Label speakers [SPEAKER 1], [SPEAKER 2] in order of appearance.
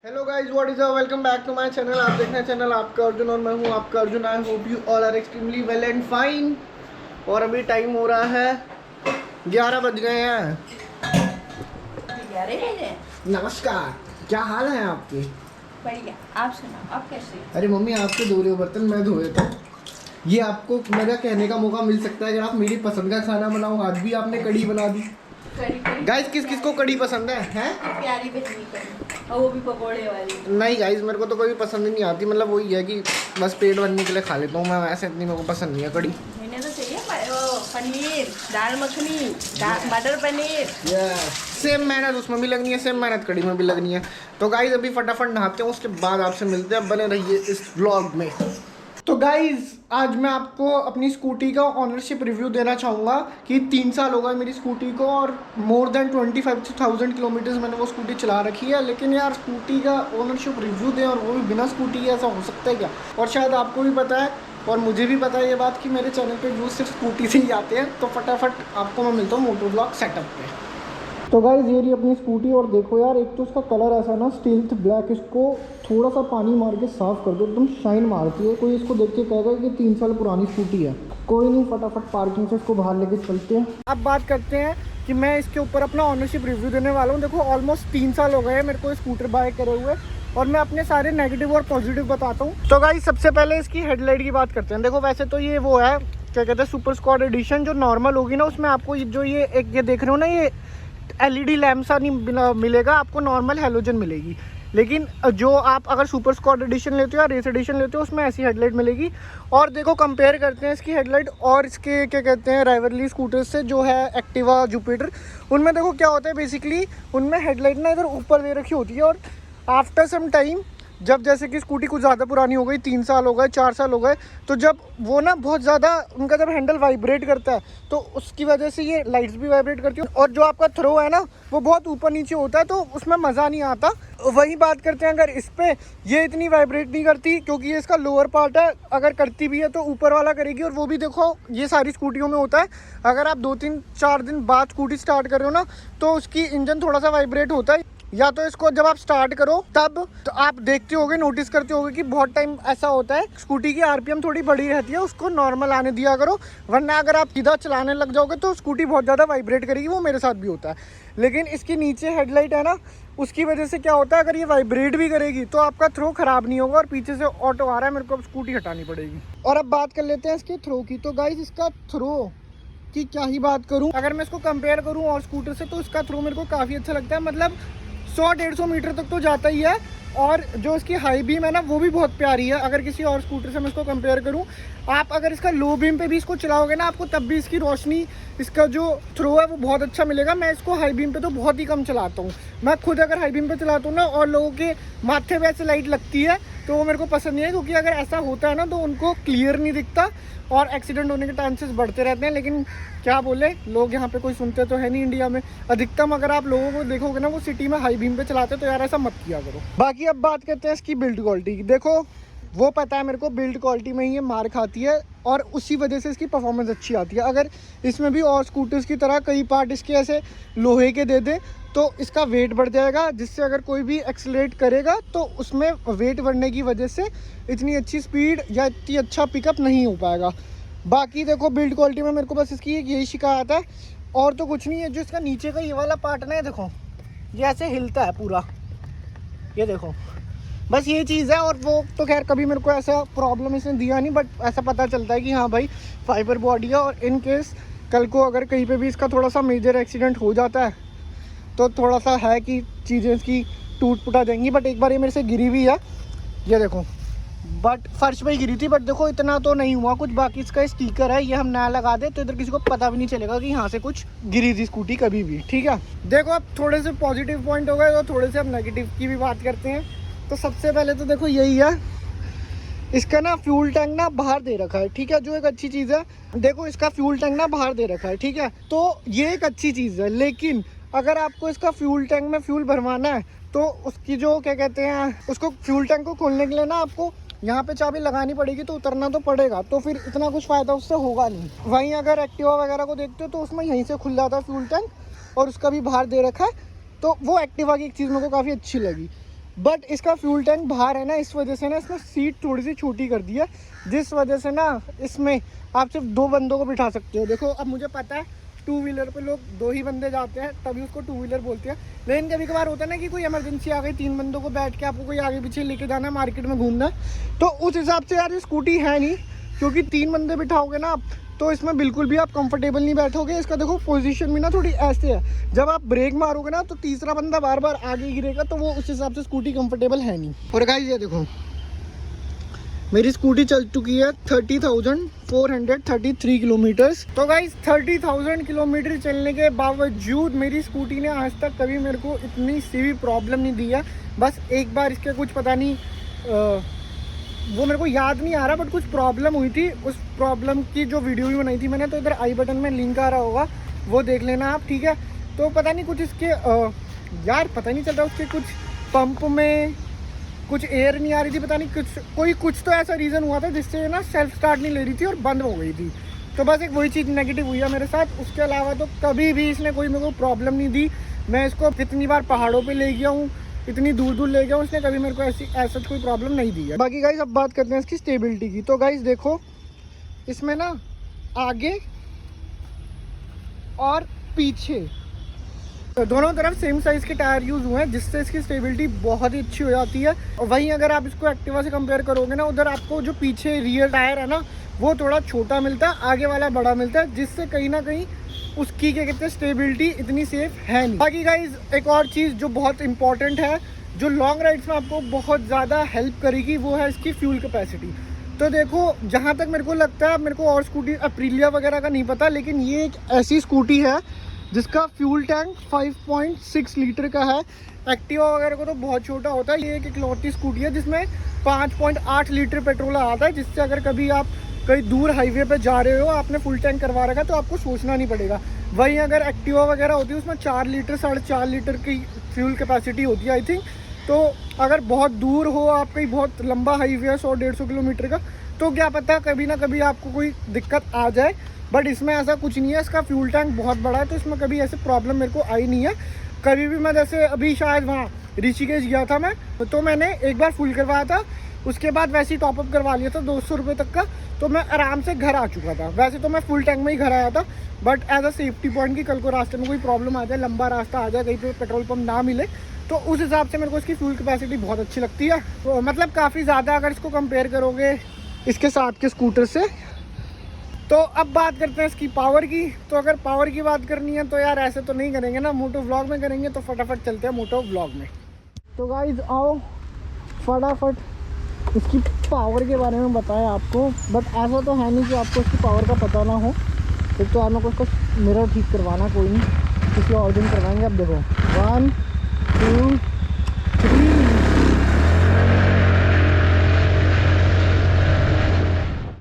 [SPEAKER 1] Hello guys, what is welcome back to my channel. आप देख रहे हैं चैनल आपका अर्जुन और मैं हूं आपका Arjun. I hope you all are extremely well and fine. और अभी टाइम हो रहा है 11 बज गए हैं।
[SPEAKER 2] 11 बजे।
[SPEAKER 1] नमस्कार, क्या हाल है आपके?
[SPEAKER 2] बढ़िया, आप सुनाओ, आप कैसे हो?
[SPEAKER 1] अरे मम्मी, आपके धो रहे हो बर्तन, मैं धो देता हूँ। ये आपको मेरा कहने का मौका मिल सकता है अगर आप मेरी पसंद का खाना बनाओ। आज भी आपने कड़ी बना दी। गाइज, किस किस को कड़ी पसंद है, हैं?
[SPEAKER 2] प्यारी बहनी कड़ी, और वो भी पकोड़े वाली।
[SPEAKER 1] नहीं गाइज, मेरे को तो कोई पसंद ही नहीं आती। मतलब वही है कि बस पेट भरने के लिए खा लेता हूँ मैं, वैसे इतनी मेरे को पसंद नहीं है कड़ी।
[SPEAKER 2] मैंने तो चाहिए वो पनीर, दाल मखनी, मटर पनीर।
[SPEAKER 1] सेम मेहनत उसमें भी लगनी है, सेम मेहनत कड़ी में भी लगनी है। तो गाइज अभी फटाफट नहाते हैं, उसके बाद आपसे मिलते हैं। बने रहिए इस व्लॉग में। तो गाइज आज मैं आपको अपनी स्कूटी का ऑनरशिप रिव्यू देना चाहूँगा कि 3 साल हो गए मेरी स्कूटी को और मोर देन 25,000 किलोमीटर्स मैंने वो स्कूटी चला रखी है। लेकिन यार स्कूटी का ऑनरशिप रिव्यू दें और वो भी बिना स्कूटी के, ऐसा हो सकता है क्या? और शायद आपको भी पता है और मुझे भी पता है ये बात कि मेरे चैनल पे व्यूज़ सिर्फ स्कूटी से ही आते हैं। तो फटाफट आपको मैं मिलता हूँ मोटो ब्लॉग सेटअप पे। तो गाइज ये रही अपनी स्कूटी और देखो यार, एक तो इसका कलर ऐसा ना स्टील्थ ब्लैक, इसको थोड़ा सा पानी मार के साफ़ कर दो, एकदम शाइन मारती है। कोई इसको देख के कहेगा कि 3 साल पुरानी स्कूटी है। कोई नहीं, फटाफट पार्किंग से इसको बाहर लेके चलते हैं। अब बात करते हैं कि मैं इसके ऊपर अपना ऑनरशिप रिव्यू देने वाला हूँ। देखो ऑलमोस्ट 3 साल हो गए हैं मेरे को स्कूटर बाय करे हुए और मैं अपने सारे नेगेटिव और पॉजिटिव बताता हूँ। तो गाइज सबसे पहले इसकी हेडलाइट की बात करते हैं। देखो वैसे तो ये वो है, क्या कहते हैं, सुपर स्क्वाड एडिशन जो नॉर्मल होगी ना, उसमें आपको जो ये एक ये देख रहे हो ना, ये एलईडी लैम्प सा नहीं मिलेगा आपको, नॉर्मल हैलोजन मिलेगी। लेकिन जो आप अगर सुपर स्क्वाड एडिशन लेते हो या रेस एडिशन लेते हो उसमें ऐसी हेडलाइट मिलेगी। और देखो कंपेयर करते हैं इसकी हेडलाइट और इसके क्या कहते हैं राइवलरी स्कूटर से, जो है एक्टिवा, जुपिटर। उनमें देखो क्या होता है, बेसिकली उनमें हेडलाइट ना इधर ऊपर दे रखी होती है और आफ्टर सम टाइम जब जैसे कि स्कूटी कुछ ज़्यादा पुरानी हो गई, 3 साल हो गए, 4 साल हो गए, तो जब वो ना बहुत ज़्यादा उनका जब हैंडल वाइब्रेट करता है तो उसकी वजह से ये लाइट्स भी वाइब्रेट करती है और जो आपका थ्रो है ना वो बहुत ऊपर नीचे होता है, तो उसमें मज़ा नहीं आता। वही बात करते हैं अगर इस पर, ये इतनी वाइब्रेट नहीं करती क्योंकि ये इसका लोअर पार्ट है। अगर करती भी है तो ऊपर वाला करेगी। और वो भी देखो ये सारी स्कूटियों में होता है, अगर आप 2-3-4 दिन बाद स्कूटी स्टार्ट कर रहे हो ना तो उसकी इंजन थोड़ा सा वाइब्रेट होता है। या तो इसको जब आप स्टार्ट करो तब तो आप देखते होगे, नोटिस करते होगे कि बहुत टाइम ऐसा होता है स्कूटी की आरपीएम थोड़ी बड़ी रहती है, उसको नॉर्मल आने दिया करो। वरना अगर आप सीधा चलाने लग जाओगे तो स्कूटी बहुत ज़्यादा वाइब्रेट करेगी। वो मेरे साथ भी होता है। लेकिन इसकी नीचे हेडलाइट है ना, उसकी वजह से क्या होता है, अगर ये वाइब्रेट भी करेगी तो आपका थ्रो ख़राब नहीं होगा। और पीछे से ऑटो आ रहा है, मेरे को अब स्कूटी हटानी पड़ेगी। और अब बात कर लेते हैं इसके थ्रो की। तो गाइस इसका थ्रो की क्या ही बात करूँ, अगर मैं इसको कंपेयर करूँ और स्कूटर से तो इसका थ्रो मेरे को काफ़ी अच्छा लगता है। मतलब 100-150 मीटर तक तो जाता ही है। और जो इसकी हाई बीम है ना वो भी बहुत प्यारी है। अगर किसी और स्कूटर से मैं इसको कंपेयर करूं, आप अगर इसका लो बीम पे भी इसको चलाओगे ना, आपको तब भी इसकी रोशनी, इसका जो थ्रो है वो बहुत अच्छा मिलेगा। मैं इसको हाई बीम पे तो बहुत ही कम चलाता हूं। मैं खुद अगर हाई बीम पे चलाता हूँ ना और लोगों के माथे पे ऐसे लाइट लगती है तो वो मेरे को पसंद नहीं है, क्योंकि अगर ऐसा होता है ना तो उनको क्लियर नहीं दिखता और एक्सीडेंट होने के चांसेस बढ़ते रहते हैं। लेकिन क्या बोले, लोग यहाँ पे कोई सुनते तो है नहीं इंडिया में। अधिकतम अगर आप लोगों को देखोगे ना वो सिटी में हाई बीम पे चलाते, तो यार ऐसा मत किया करो। बाकी अब बात करते हैं इसकी बिल्ड क्वालिटी की। देखो वो पता है मेरे को, बिल्ड क्वालिटी में ही ये मार खाती है और उसी वजह से इसकी परफॉर्मेंस अच्छी आती है। अगर इसमें भी और स्कूटर्स की तरह कई पार्ट इसके ऐसे लोहे के दे दे तो इसका वेट बढ़ जाएगा, जिससे अगर कोई भी एक्सीलरेट करेगा तो उसमें वेट बढ़ने की वजह से इतनी अच्छी स्पीड या इतनी अच्छा पिकअप नहीं हो पाएगा। बाकी देखो बिल्ड क्वालिटी में मेरे को बस इसकी एक यही शिकायत है और तो कुछ नहीं है। जो इसका नीचे का ये वाला पार्ट ना, देखो ये ऐसे हिलता है पूरा, ये देखो, बस ये चीज़ है। और वो तो खैर कभी मेरे को ऐसा प्रॉब्लम इसने दिया नहीं, बट ऐसा पता चलता है कि हाँ भाई फाइबर बॉडी है। और इन केस कल को अगर कहीं पे भी इसका थोड़ा सा मेजर एक्सीडेंट हो जाता है तो थोड़ा सा है कि चीज़ें इसकी टूट फुटा जाएंगी। बट एक बार ये मेरे से गिरी हुई है, ये देखो, बट फर्श पे ही गिरी थी। बट देखो इतना तो नहीं हुआ कुछ। बाकी इसका स्टिकर है, ये हम नया लगा दे तो इधर किसी को पता भी नहीं चलेगा कि यहाँ से कुछ गिरी थी स्कूटी कभी भी। ठीक है, देखो अब थोड़े से पॉजिटिव पॉइंट हो गए और थोड़े से अब नेगेटिव की भी बात करते हैं। तो सबसे पहले तो देखो यही है, इसका ना फ्यूल टैंक ना बाहर दे रखा है। ठीक है, जो एक अच्छी चीज़ है। देखो इसका फ्यूल टैंक ना बाहर दे रखा है, ठीक है, तो ये एक अच्छी चीज़ है। लेकिन अगर आपको इसका फ्यूल टैंक में फ्यूल भरवाना है तो उसकी जो क्या कहते हैं, उसको फ्यूल टैंक को खोलने के लिए ना आपको यहाँ पे चाबी लगानी पड़ेगी, तो उतरना तो पड़ेगा। तो फिर इतना कुछ फ़ायदा उससे होगा नहीं। वहीं अगर एक्टिवा वगैरह को देखते हो तो उसमें यहीं से खुल जाता है फ्यूल टैंक और उसका भी बाहर दे रखा है। तो वो एक्टिवा की एक चीज़ मेरे को काफ़ी अच्छी लगी। बट इसका फ्यूल टैंक बाहर है ना, इस वजह से ना इसमें सीट थोड़ी सी छोटी कर दी है, जिस वजह से ना इसमें आप सिर्फ 2 बंदों को बिठा सकते हो। देखो अब मुझे पता है 2 व्हीलर पे लोग 2 ही बंदे जाते हैं तभी उसको 2 व्हीलर बोलते हैं, लेकिन कभी कभार होता है ना कि कोई इमरजेंसी आ गई, 3 बंदों को बैठ के आपको कोई आगे पीछे लेके जाना है, मार्केट में घूमना है, तो उस हिसाब से यार ये स्कूटी है नहीं, क्योंकि 3 बंदे बिठाओगे ना आप तो इसमें बिल्कुल भी आप कंफर्टेबल नहीं बैठोगे। इसका देखो पोजीशन भी ना थोड़ी ऐसे है, जब आप ब्रेक मारोगे ना तो तीसरा बंदा बार बार आगे गिरेगा, तो वो उस हिसाब से स्कूटी कंफर्टेबल है नहीं। और गाइस ये देखो मेरी स्कूटी चल चुकी है 30,433 किलोमीटर्स। तो गाइस 30,000 किलोमीटर चलने के बावजूद मेरी स्कूटी ने आज तक कभी मेरे को इतनी सी भी प्रॉब्लम नहीं दी है। बस एक बार इसके कुछ पता नहीं वो मेरे को याद नहीं आ रहा, बट कुछ प्रॉब्लम हुई थी, उस प्रॉब्लम की जो वीडियो भी बनाई थी मैंने, तो इधर आई बटन में लिंक आ रहा होगा, वो देख लेना आप, ठीक है। तो पता नहीं कुछ इसके यार पता नहीं चलता, उसके कुछ पंप में कुछ एयर नहीं आ रही थी, पता नहीं कुछ तो ऐसा रीज़न हुआ था जिससे ना सेल्फ स्टार्ट नहीं ले रही थी और बंद हो गई थी। तो बस एक वही चीज़ नेगेटिव हुई है मेरे साथ, उसके अलावा तो कभी भी इसने कोई मेरे को प्रॉब्लम नहीं दी। मैं इसको कितनी बार पहाड़ों पे ले गया हूँ, इतनी दूर दूर ले गया हूँ, उसने कभी मेरे को ऐसा कोई प्रॉब्लम नहीं दी है। बाकी गाइस अब बात करते हैं इसकी स्टेबिलिटी की। तो गाइस देखो इसमें ना आगे और पीछे दोनों तरफ सेम साइज़ के टायर यूज़ हुए हैं, जिससे इसकी स्टेबिलिटी बहुत ही अच्छी हो जाती है। और वहीं अगर आप इसको एक्टिवा से कंपेयर करोगे ना, उधर आपको जो पीछे रियर टायर है ना वो थोड़ा छोटा मिलता है, आगे वाला बड़ा मिलता है, जिससे कहीं ना कहीं उसकी क्या कहते हैं स्टेबिलिटी इतनी सेफ है नहीं। बाकी गाइज एक और चीज़ जो बहुत इंपॉर्टेंट है, जो लॉन्ग राइड्स में आपको बहुत ज़्यादा हेल्प करेगी, वो है इसकी फ्यूल कैपेसिटी। तो देखो जहाँ तक मेरे को लगता है, मेरे को और स्कूटी अप्रीलिया वगैरह का नहीं पता, लेकिन ये एक ऐसी स्कूटी है जिसका फ्यूल टैंक 5.6 लीटर का है। एक्टिवा वगैरह को तो बहुत छोटा होता है, ये एक इकलौती स्कूटी है जिसमें 5.8 लीटर पेट्रोल आता है, जिससे अगर कभी आप कहीं दूर हाईवे पे जा रहे हो, आपने फुल टैंक करवा रखा है, तो आपको सोचना नहीं पड़ेगा। वहीं अगर एक्टिवा वगैरह होती है उसमें 4 लीटर 4.5 लीटर की फ्यूल कैपेसिटी होती है आई थिंक। तो अगर बहुत दूर हो, आप कहीं बहुत लंबा हाईवे है 100-150 किलोमीटर का, तो क्या पता कभी ना कभी आपको कोई दिक्कत आ जाए। बट इसमें ऐसा कुछ नहीं है, इसका फ्यूल टैंक बहुत बड़ा है, तो इसमें कभी ऐसे प्रॉब्लम मेरे को आई नहीं है कभी भी। मैं जैसे अभी शायद वहाँ ऋषिकेश गया था मैं, तो मैंने एक बार फुल करवाया था, उसके बाद वैसे ही टॉपअप करवा लिया था 200 रुपये तक का, तो मैं आराम से घर आ चुका था। वैसे तो मैं फुल टैंक में ही घर आया था, but as a safety point की कल को रास्ते में कोई प्रॉब्लम आ जाए, लंबा रास्ता आ जाए, कहीं पे पेट्रोल पंप ना मिले, तो उस हिसाब से मेरे को इसकी फ्यूल कैपेसिटी बहुत अच्छी लगती है। तो मतलब काफ़ी ज़्यादा अगर इसको कंपेयर करोगे इसके साथ के स्कूटर से। तो अब बात करते हैं इसकी पावर की। तो अगर पावर की बात करनी है तो यार ऐसे तो नहीं करेंगे ना, मोटो व्लॉग में करेंगे, तो फटाफट चलते हैं मोटो व्लॉग में। तो गाइज आओ फटाफट इसकी पावर के बारे में बताएं आपको, बट ऐसा तो है नहीं कि आपको इसकी पावर का पता ना हो। एक तो आप लोग को मिरर ठीक करवाना, कोई नहीं, किसी और दिन करवाएंगे। अब देखो 1 2